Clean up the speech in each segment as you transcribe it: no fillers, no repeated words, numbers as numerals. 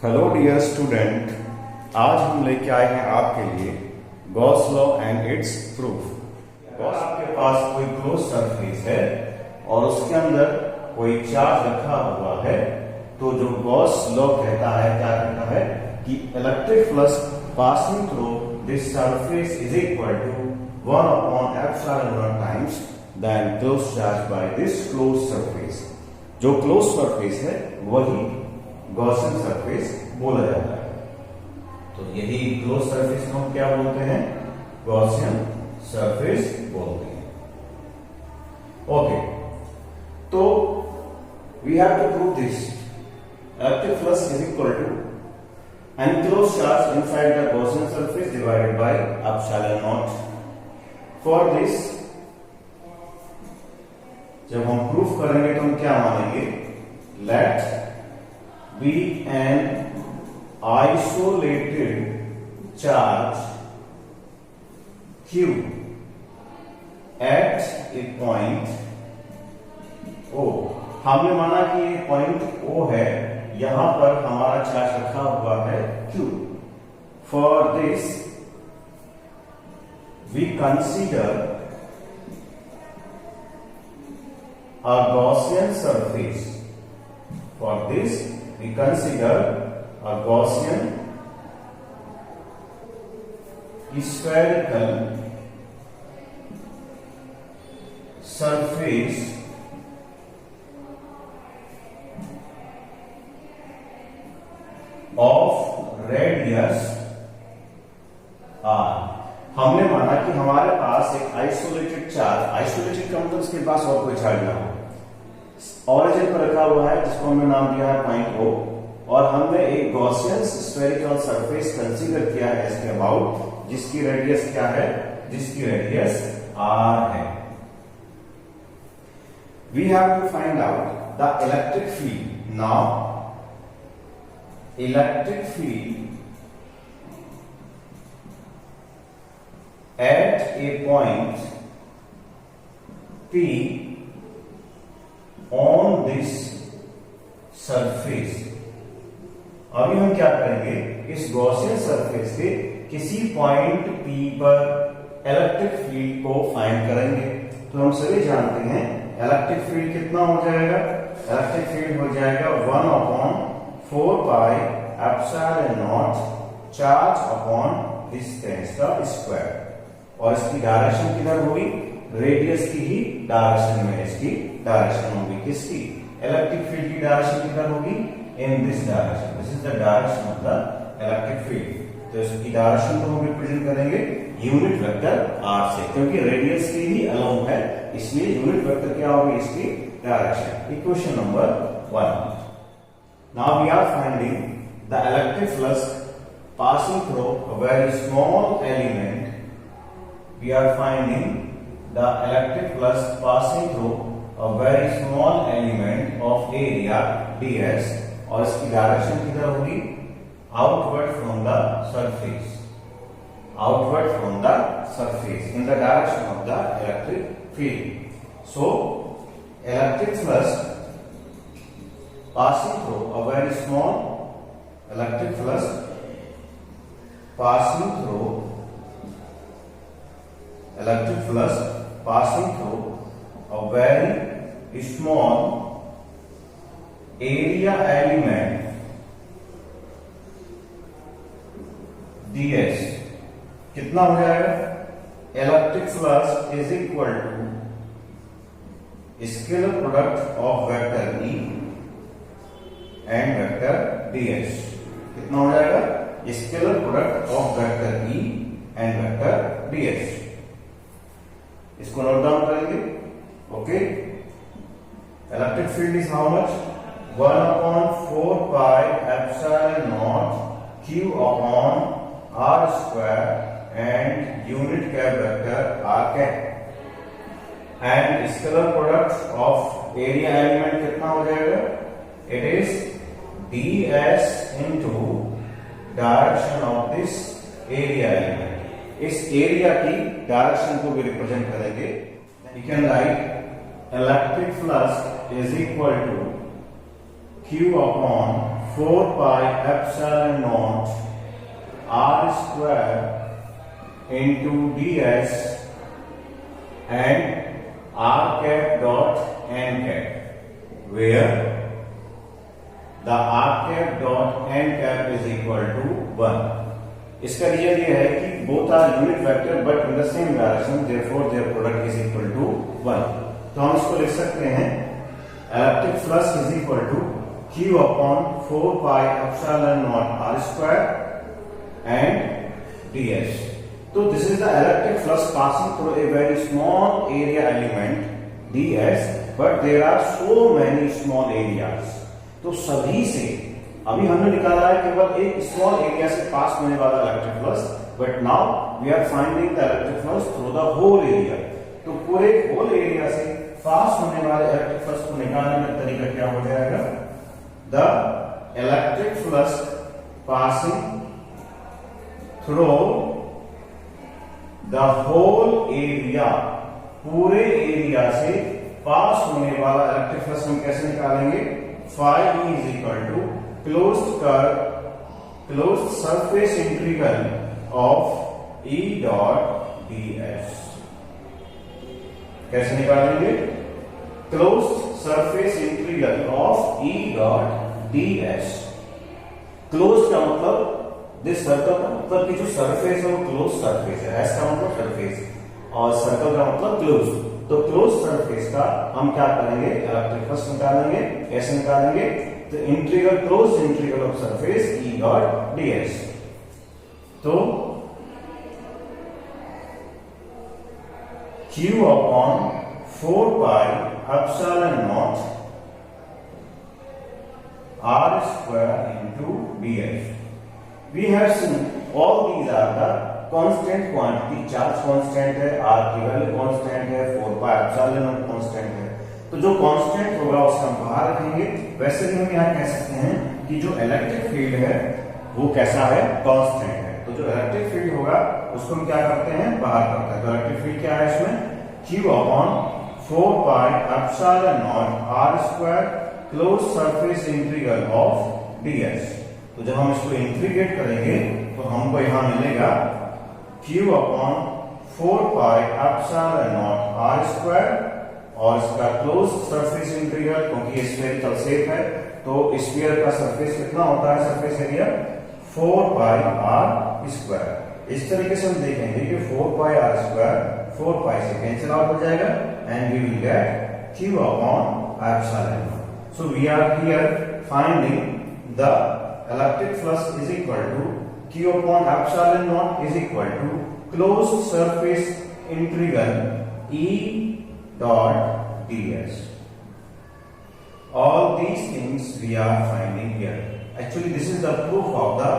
Hello dear student, आज हम लेके आए हैं आपके लिए Gauss law and it's proof. अगर आपके पास कोई क्लोज सरफेस है और उसके अंदर कोई चार्ज रखा हुआ है तो जो गॉस लॉ कहता है, क्या कहता है कि electric flux passing through this surface is equal to 1 upon epsilon 1 times the enclosed charge by this close surface. जो क्लोज सरफेस है वही गॉसियन सरफेस बोला जाता है। तो यही क्लोज सरफेस को हम क्या बोलते हैं? गॉसियन सरफेस बोलते हैं। ओके, तो we have to prove this electric flux is equal to enclosed charge inside the Gaussian surface divided by epsilon naught. For this, जब हम प्रूफ करेंगे तो हम क्या मानेंगे? Let be an isolated charge Q at a point O। हमने माना कि ये पॉइंट O है, यहां पर हमारा चार्ज रखा हुआ है Q। For this we consider a Gaussian surface। For this we consider a Gaussian spherical surface of radius r। हमने माना कि हमारे पास एक आइसोलेटेड चार्ज, आइसोलेटेड का मतलब उसके पास और कोई चार्ज ना हो, ऑरिजिन पर रखा हुआ है जिसको हमने नाम दिया है पॉइंट ओ, और हमने एक गॉसियन स्फेरिकल सरफेस कंसीडर किया है इसके अबाउट, जिसकी रेडियस क्या है? जिसकी रेडियस r है। We have to find out the electric field. Now electric field at a point P on this surface। अभी हम क्या करेंगे? इस गॉसियन सरफेस के किसी पॉइंट P पर इलेक्ट्रिक फील्ड को फाइंड करेंगे। तो हम सभी जानते हैं इलेक्ट्रिक फील्ड कितना हो जाएगा? इलेक्ट्रिक फील्ड हो जाएगा 1 upon 4 pi epsilon not charge upon distance का स्क्वायर। और इसकी डायरेक्शन किधर होगी? रेडियस की ही डायरेक्शन में इसकी डायरेक्शन होगी। किसकी? इलेक्ट्रिक फील्ड की डायरेक्शन किधर होगी? In this direction. This is the direction of the electric field. तो इसकी डायरेक्शन को हम रिप्रेजेंट करेंगे यूनिट वेक्टर r से, क्योंकि रेडियस की ही अलोंग है, इसलिए यूनिट वेक्टर क्या होगी? इसकी direction. Equation number 1। Now we are finding the electric flux passing through a very small element। We are finding the electric flux passing through a very small element of area ds, और इसकी direction किधर होगी? Outward from the surface। Outward from the surface in the direction of the electric field। So electric flux passing through a very small electric flux passing through electric flux passing through a very small area element ds कितना हो जाएगा? Electric flux is equal to scalar product of vector E and vector ds। कितना हो जाएगा? Scalar product of vector E and vector ds। इसको note down करेंगे। Okay, electric field is how much? 1 upon 4 pi epsilon naught Q upon r square and unit cap vector r cap. And scalar product of area element कितना हो जाएगा? It is ds into direction of this area element. इस area की direction को भी represent करेंगे। You can write electric flux is equal to Q upon 4 pi epsilon naught R square into ds and r cap dot n cap, where the r cap dot n cap is equal to 1. इसका reason ये है कि both are unit vector but in the same direction, therefore their product is equal to 1. तो हम इसको लिख सकते हैं electric flux is equal to Q upon 4 pi epsilon naught r square and ds. So this is the electric flux passing through a very small area element ds, but there are so many small areas. तो सभी से अभी हमने निकाला है केवल एक small area से पास होने वाला electric flux, but now we are finding the electric flux through the whole area. तो पूरे होल एरिया से पास होने वाले इलेक्ट्रिक फ्लक्स को निकालने का तरीका क्या हो जाएगा? The electric flux passing through the whole area, पूरे एरिया से पास होने वाला इलेक्ट्रिक फ्लक्स हम कैसे निकालेंगे? phi E is equal to closed curve, closed surface integral of E dot ds. कैसे निकालेंगे? closed surface integral of E dot ds. closed का मतलब दिस सर्कल का मतलब कि जो सरफेस है वो क्लोज सरफेस है. एस का मतलब सरफेस और सर्कल का मतलब क्लोज. तो क्लोज सरफेस का हम क्या करेंगे? इलेक्ट्रिक फ्लक्स निकालेंगे. कैसे निकालेंगे? तो integral, close integral of surface E dot ds. तो Q upon 4 pi epsilon naught r square into ds. We have seen all these are the constant quantity. Charge constant है, r की value constant है, 4 pi epsilon naught constant है. तो जो constant होगा उसका हम बाहर रखेंगे. वैसे भी हम यहाँ कह सकते हैं कि जो इलेक्ट्रिक फील्ड है वो कैसा है? कांस्टेंट है. तो जो इलेक्ट्रिक फील्ड होगा उसको हम क्या करते हैं? बाहर करते हैं. तो इलेक्ट्रिक फील्ड क्या है इसमें? Q upon 4 pi epsilon naught r square closed surface integral of ds. तो जब हम इसको इंटीग्रेट करेंगे तो हमको यहां मिलेगा Q upon 4 pi epsilon naught r square और इसका क्लोज सरफेस इंटीग्रल, क्योंकि स्फेरिकल शेप है तो स्फीयर का सरफेस कितना होता है? Surface area 4 pi r square. इस तरीके से हम देखेंगे कि 4 pi r स्क्वायर 4 pi से कैंसिल आउट हो जाएगा and we will get Q upon epsilon naught. So we are here finding the electric flux is equal to Q upon epsilon naught is equal to closed surface integral E dot ds. All these things we are finding here. Actually this is the proof of the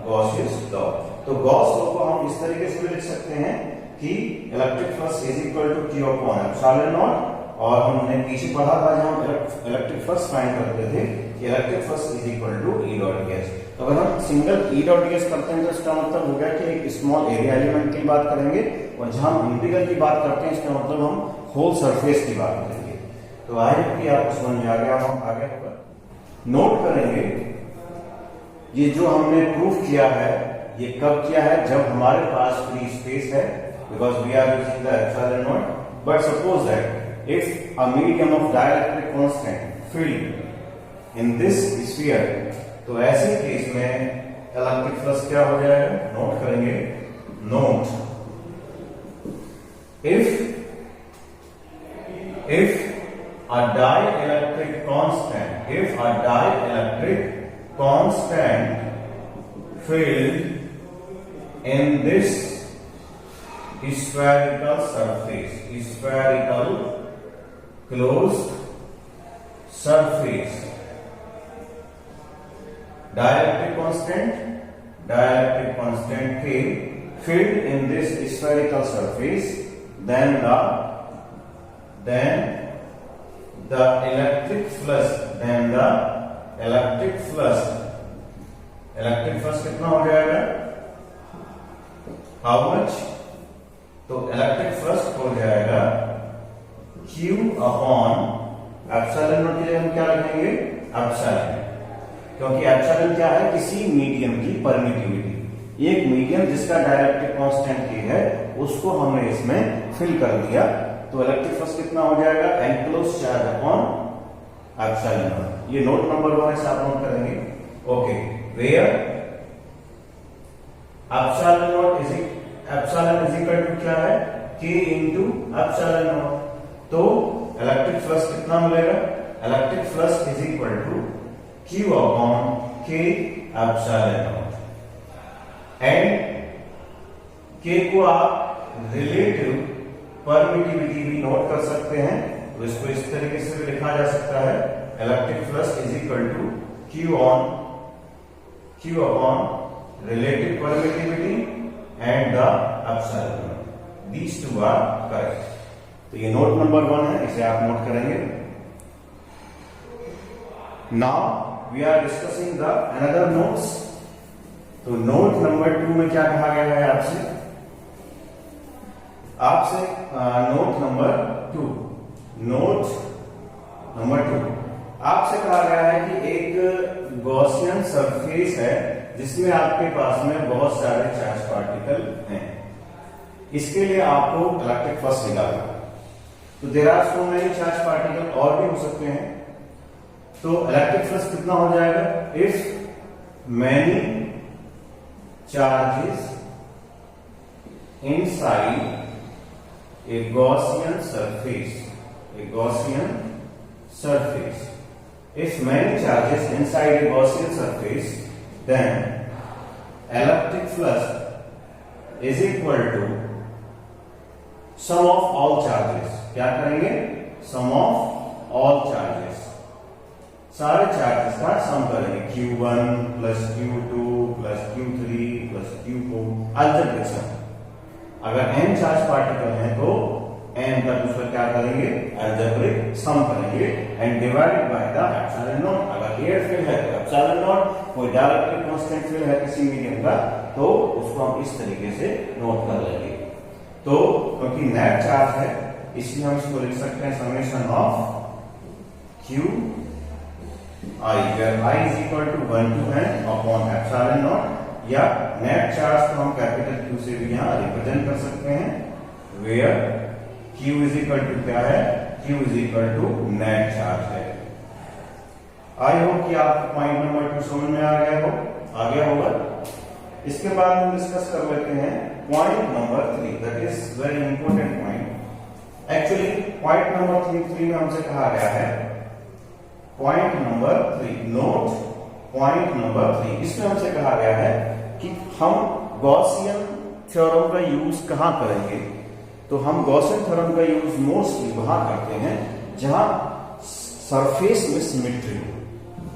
Gauss's law. तो Gauss law को हम इस तरीके से भी लिख सकते हैं कि electric flux is equal to Q upon epsilon naught. और हमने पीछे पढ़ा था जब हम इलेक्ट्रिक फ्लक्स फाइंड करते थे कि electric flux is equal to E dot ds. तो अगर हम सिंगल E डॉट ds करते हैं तो इसका मतलब हो गया कि एक स्मॉल एरिया एलिमेंट की बात करेंगे, और जहां हम इंटीग्रल की बात करते हैं इसका मतलब हम होल सरफेस की बात करेंगे. तो आई होप कि आपको समझ में आ गया. हम आगे नोट करेंगे ये जो हमने प्रूफ किया है ये कब किया है? जब हमारे पास फ्री स्पेस है, because we are using the epsilon naught. But suppose that if a medium of dielectric constant filled in this sphere, तो ऐसे केस में इलेक्ट्रिक फ्लक्स क्या हो जाएगा? नोट करेंगे. Note if a dielectric constant filled in this spherical surface, spherical closed surface, dielectric constant K filled in this spherical surface, then the electric flux कितना हो जाएगा? How much? तो electric flux हो जाएगा Q अपॉन epsilon naught के लिए हम क्या रखेंगे? एप्सिलॉन, क्योंकि एप्सिलॉन क्या है, किसी मीडियम की परमिटिविटी। एक मीडियम जिसका डाइलेक्ट्रिक कांस्टेंट K है उसको हमने इसमें फिल कर दिया, तो इलेक्ट्रिक फ्लक्स कितना हो जाएगा, एनक्लोज्ड चार्ज अपॉन एप्सिलॉन। ये नोट नंबर 1 है, आप नोट करेंगे। Okay, where epsilon is equal to क्या है, K इंटू एप्सिलॉन नॉट। तो इलेक्ट्रिक फ्लक्स कितना मिलेगा, electric flux is equal to Q upon K epsilon naught. And K को आप रिलेटिव परमिटिविटी भी नोट कर सकते हैं, तो इसको इस तरीके से भी लिखा जा सकता है, electric flux is equal to Q upon relative permittivity and the epsilon. These two are correct। तो ये नोट नंबर 1 है, इसे आप नोट करेंगे। Now we are discussing the another notes. तो नोट नंबर 2 में क्या कहा गया है आपसे नोट नंबर 2 आपसे कहा गया है कि एक गॉसियन सरफेस है जिसमें आपके पास में बहुत सारे चार्ज पार्टिकल हैं। इसके लिए आपको इलेक्ट्रिक फ्लक्स निकालना। तो there are so many charge particle, और भी हो सकते हैं। तो इलेक्ट्रिक फ्लक्स कितना हो जाएगा, if many charges inside a Gaussian surface, if many charges inside a Gaussian surface, then electric flux is equal to sum of all charges। क्या करेंगे, sum of all charges, सारे चार्जेस का sum करेंगे, Q1 plus Q2 plus Q3 plus Q4 algebraic sum. अगर n charge particle हैं तो n का दूसरा क्या करेंगे, अलजेब्रिक सम करेंगे and divided by the epsilon not. अगर एयर फील्ड है तो एप्सिलॉन नॉट, कोई डाइलेक्ट्रिक कांस्टेंट फील्ड है किसी मीडियम का तो उसको हम इस तरीके से नोट कर लेंगे। तो क्योंकि नेट चार्ज है इसलिए हम इसको लिख सकते हैं summation of Q I, where I is equal to 1 to n upon epsilon not, या नेट चार्ज को हम कैपिटल Q से भी यहाँ रिप्रेजेंट कर सकते हैं, where Q is equal to क्या है, Q is equal to net charge है। आई होप कि आप पॉइंट नंबर 2 समझ में आ गया होगा। इसके बाद हम डिस्कस कर लेते हैं point number 3, that is very important point. Actually point number 3 में हमसे कहा गया है, point number 3, note point number 3, इसमें हमसे कहा गया है कि हम गॉसियन थ्योरम का यूज कहां करेंगे। तो हम गॉसियन थ्योरम का यूज मोस्टली वहां करते हैं जहां सरफेस में सिमेट्री हो।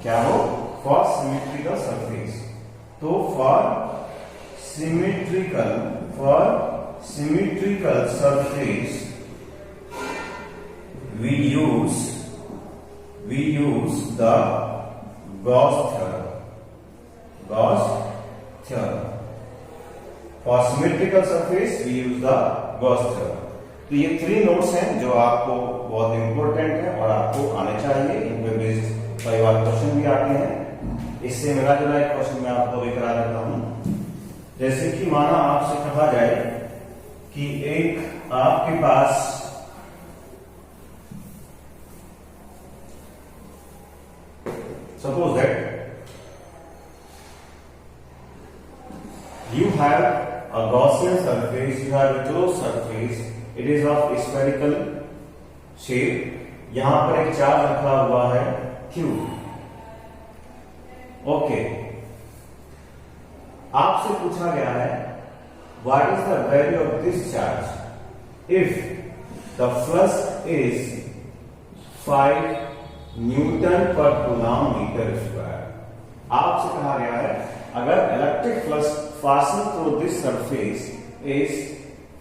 क्या हो, फॉर सिमेट्रिकल सरफेस। तो for symmetrical surface we use the Gauss theorem। For symmetrical surface we use the Gauss theorem। तो ये 3 नोट्स हैं जो आपको बहुत इंपॉर्टेंट है और आपको आने चाहिए। इन पे बेस्ड कई बार क्वेश्चन भी आते हैं। इससे मिला जुला एक क्वेश्चन मैं आपको भी करा देता हूं। जैसे कि माना आपसे कहा जाए कि एक आपके पास suppose that you have a Gaussian surface, you have a closed surface, it is of spherical shape। यहां पर एक चार्ज रखा हुआ है Q। ओके, आपसे पूछा गया है what is the value of this charge if the flux is 5 newton per coulomb metre square. आपसे कहा गया है अगर electric flux passing through this surface is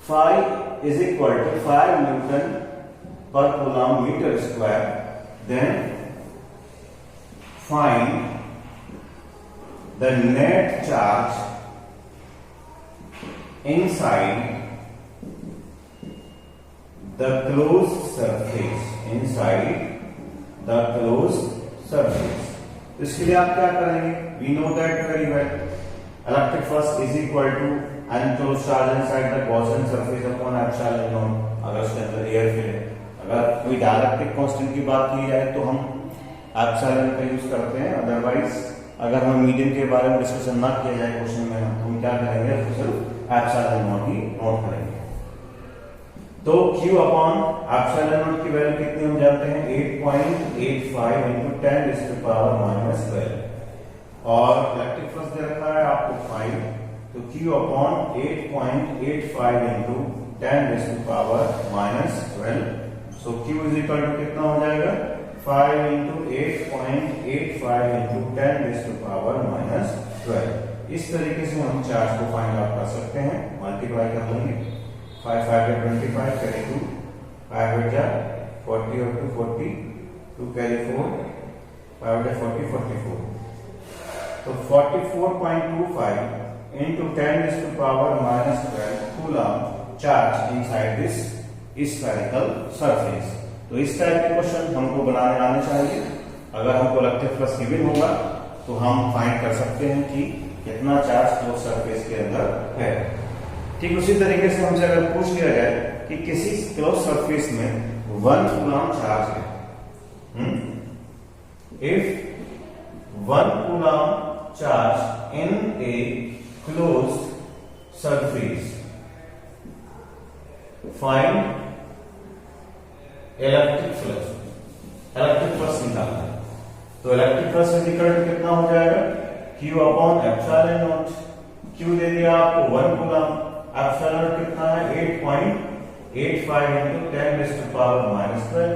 5 is equal to 5 newton per coulomb metre square, then find the net charge inside the closed surface, inside the closed surface. तो इसके लिए आप क्या करेंगे? We know that very well. Electric flux is equal to enclosed charge inside the Gaussian surface upon epsilon naught. अगर उसके अंदर air fill है, अगर कोई डायरेक्ट्रिक कांस्टेंट की बात की जाए तो हम एप्सिलॉन का यूज करते हैं, अदरवाइज अगर हम मीडियम के बारे में डिस्कशन ना किया जाए क्वेश्चन में तो हम क्या करेंगे? तो सिर्फ एप्सिलॉन नॉट ही नोट करेंगे। तो Q अपॉन एप्सिलॉन नॉट की वैल्यू कितनी हम जानते हैं? 8.85 into 10 raised to power minus 12 और इलेक्ट्रिक फ्लक्स दे रखा है आपको 5, तो Q upon 8.85 into 10 raised to power minus 12, so Q is equal to कितना हो जाएगा? 5 into 8.85 into 10 raised to power minus 12। इस तरीके से हम चार्ज को फाइंड आउट कर सकते हैं, मल्टीप्लाई कर लेंगे। 5 5 25 कैरी 2, 5 8 जा 40 और 2 40, 2 कैरी 4, 5 8 40 44, तो 44.25 into 10 raised to power minus 12 coulomb charge inside this spherical surface। तो इस टाइप के क्वेश्चन हमको बनाने आने चाहिए। अगर हमको इलेक्ट्रिक फ्लक्स गिवन होगा तो हम फाइंड कर सकते हैं कि कितना चार्ज क्लोज सरफेस के अंदर है। ठीक उसी तरीके से हमसे अगर पूछ लिया जाए कि किसी क्लोज सरफेस में 1 कूलम चार्ज है, if 1 coulomb charge in a closed surface, find electric flux निकालना है। तो इलेक्ट्रिक फ्लक्स इक्वल कितना हो जाएगा? Q upon epsilon naught. Q दे दिया आपको 1 कूलम, एप्सिलॉन कितना है? 8.85 into 10 raised to power minus 12।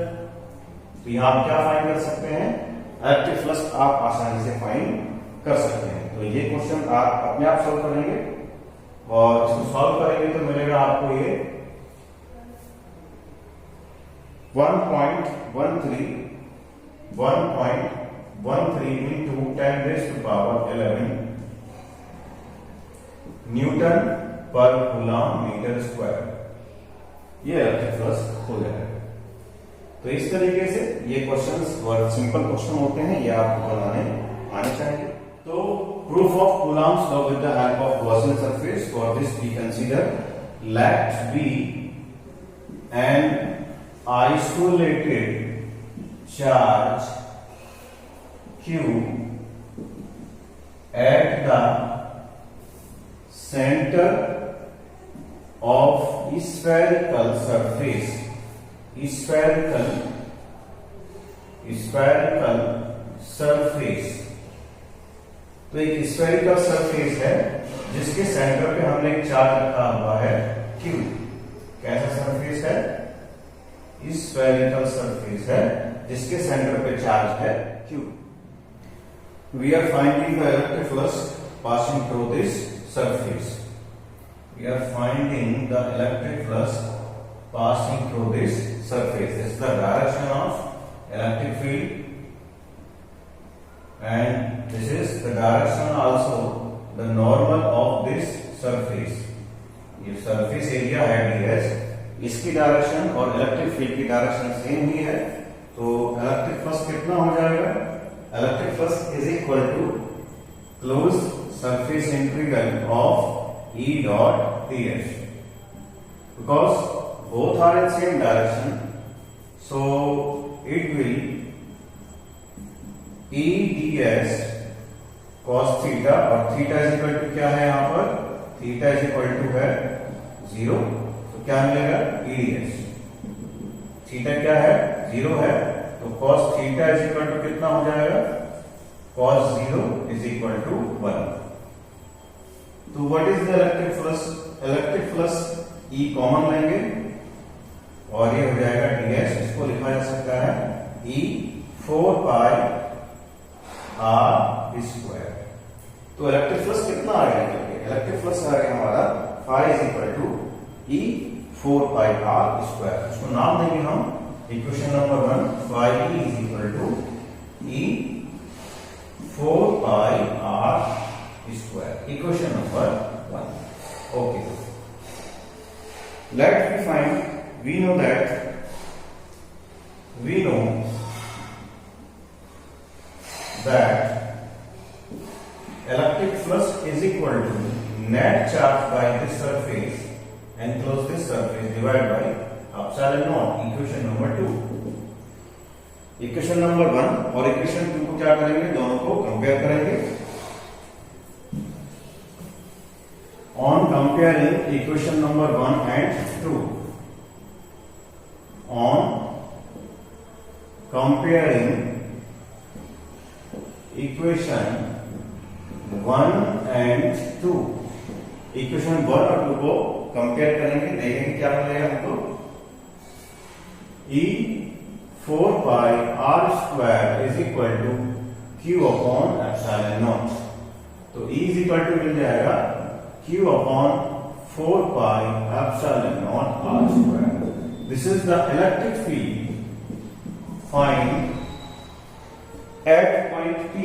तो यहां आप क्या फाइंड कर सकते हैं? इलेक्ट्रिक फ्लक्स आप आसानी से फाइंड कर सकते हैं। तो ये क्वेश्चन आप अपने आप सॉल्व करेंगे और इसको सॉल्व करेंगे तो मिलेगा आपको ये 1.13 into 10 raised to power 11 Newton per coulomb metre square, ये इलेक्ट्रिक फ्लक्स हो जाएगा। तो इस तरीके से ये क्वेश्चंस बहुत सिंपल क्वेश्चन होते हैं, ये आपको बनाने आने चाहिए। तो proof of Coulomb's law with the help of Gaussian surface, for this we consider let be an isolated charge Q at the center of spherical surface, spherical surface। तो एक स्फेरिकल सरफेस है जिसके सेंटर पे हमने एक charge रखा हुआ है Q। कैसा सरफेस है? स्फेरिकल सरफेस है जिसके सेंटर पे चार्ज है Q। We are finding the electric flux passing through this surface. We are finding the electric flux passing through this surface. This is the direction of electric field, and this is the direction also the normal of this surface. ये surface area है ds, इसकी direction और electric field की direction same ही है, तो electric flux कितना हो जाएगा? Electric flux is equal to close surface integral of E dot ds, because both are in same direction, so it will E ds cos theta, और theta is equal to क्या है यहाँ पर? Theta is equal to है 0, क्या मिलेगा? eds। Theta क्या है? 0 है, तो cos theta is equal to कितना हो जाएगा? cos 0 is equal to 1। तो what is the electric flux? Electric flux E common लेंगे और ये हो जाएगा ds, इसको लिखा जा सकता है E 4 pi r स्क्वायर। तो इलेक्ट्रिक फ्लक्स कितना आ गया? इलेक्ट्रिक फ्लक्स आ गया हमारा phi is equal to E 4 pi r square. इसको नाम देंगे हम equation number 1, phi E is equal to E 4 pi r square, equation number 1। Okay, let me find, we know that electric flux is equal to net charge by this surface enclose this surface divided by epsilon naught. Equation number 2. Equation number 1 और equation 2 को क्या करेंगे, दोनों को compare करेंगे. On comparing equation number 1 and 2, on comparing equation 1 and 2, equation 1 और 2 को compare करेंगे, देखेंगे क्या मिलेगा हमको. E 4 pi r square is equal to q upon epsilon naught. तो E is equal to मिल जाएगा q upon 4 pi epsilon naught r square. This is the electric field find at point P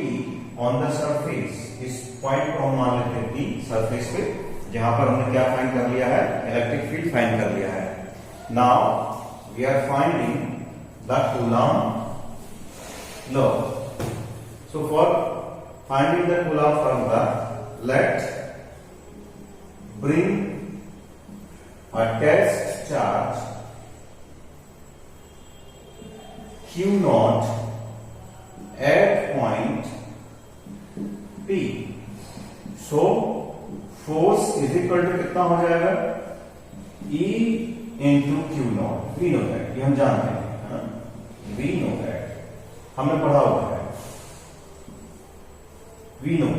on the surface. इस point को हम मान लेते हैं P surface पे, जहां पर हमने क्या फाइंड कर लिया है, इलेक्ट्रिक फील्ड फाइंड कर लिया है. Now we are finding the Coulomb law. So for finding the Coulomb formula, let bring a test charge Q naught at point P. So force is equal to कितना हो जाएगा, E into Q naught. We know that, ये हम जानते हैं. We know that, हमने पढ़ा हुआ है. We know,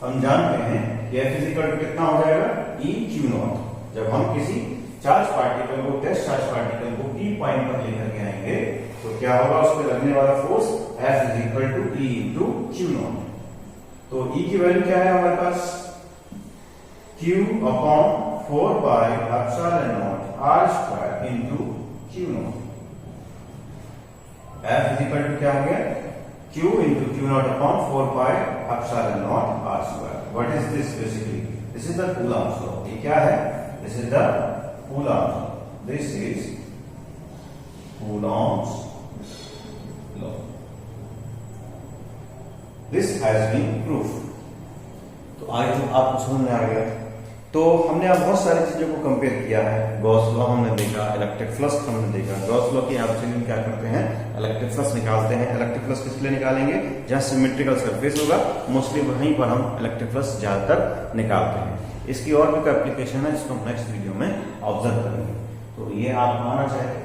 हम जानते हैं कि F इक्वल टू कितना हो जाएगा, E Q नॉट. जब हम किसी चार्ज पार्टिकल को, टेस्ट चार्ज पार्टिकल को P पॉइंट पर लेकर के आएंगे तो क्या होगा, उस पर लगने वाला force F is equal to E into Q naught. तो E की वैल्यू क्या है हमारे पास, Q upon 4 pi epsilon naught R square into Q naught. F is equal to क्या हो गया, Q into Q naught upon 4 pi epsilon naught R square. What is this basically? This is the Coulomb's law. ये क्या है? This is the Coulomb's law. This is Coulomb's law. This has been proved. तो आज आपको समझ में आ गया. तो हमने अब बहुत सारी चीजों को कंपेयर किया है. गॉस लॉ हमने देखा, इलेक्ट्रिक फ्लक्स हमने देखा. गॉस लॉ की हेल्प से हम क्या करते हैं, इलेक्ट्रिक फ्लक्स निकालते हैं. इलेक्ट्रिक फ्लक्स किस लिए निकालेंगे, जहां सिमेट्रिकल सरफेस होगा मोस्टली वहीं पर हम इलेक्ट्रिक फ्लक्स ज्यादातर निकालते हैं. इसकी और भी एप्लीकेशन है जिसको हम नेक्स्ट वीडियो में ऑब्जर्व करेंगे. तो ये आप आना चाहिए.